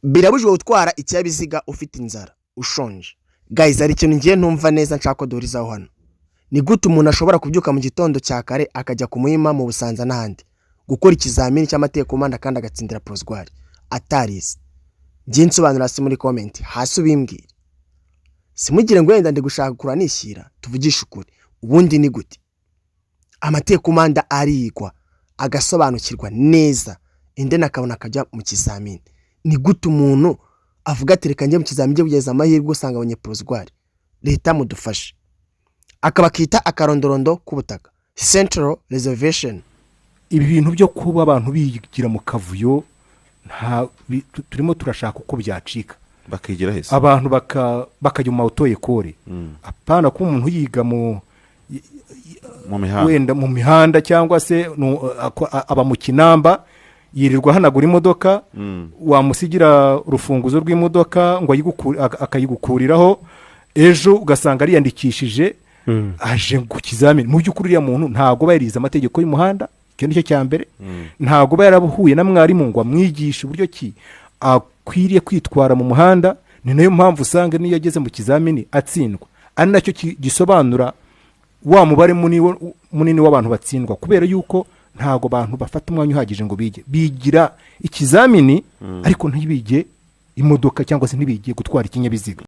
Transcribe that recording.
birabujwe gutwara ikinyabiziga ufite inzara ushonje. Guys, ari ikintu ngiye ntumva neza nshaka ko duhurizaho hano. Ni gute umuntu ashobora kubyuka mu gitondo cya kare akajya ku Muhima mu Busanza n'ahandi gukora ikizamini cy'amategeko y'umuhanda kandi agatsindira proswari atarize? Ngiye nsobanura hasi muri comment hasi ubimbwire. Simugire ngo wenda ndi gushaka kuranishyira, tuvugisha ukuri. Ubundi ni gute amategeko y'umuhanda arigwa agasobanukirwa neza inde nakabona akajya mu kizamini? Ni gute umuntu avuga ati reka njye mu kizamini cyo kugeza amahirwe usanga abonye proswari? Leta mudufashe. Akaba kita akarondorondo kubutaka Central Reservation. Ibi bintu byo kuba abantu bigira mu kavuyo nta turimo turashaka uko byacika, bakigira hese abantu bakajya mu autoye kore. Apana ko umuntu yiga mu wenda mu mihanda cyangwa se aba mu Kinamba yirirwa hanagura imodoka, wamusigira urufunguzo rw'imodoka ngo akayigukuriraho, ejo ugasanga ariyandikishije aje ku kizamini. Mu by'ukuri ya muntu ntago bayiriza amategeko y'umuhanda, cyo nicyo cyambere. Ntago bayarabuhuye na mwarimu ngo amwigishe uburyo ki akwiriye kwitwara mu muhanda. Ni nayo mpamvu usanga niyo yageze mu kizamini atsindwa. Ari nacyo gisobanura wa mubare munini w'abantu batsindwa, kubera yuko ntago abantu bafata umwanya uhagije ngo bigira ikizamini ariko ntibige imodoka cyangwa se ntibige gutwara ikinyabiziga.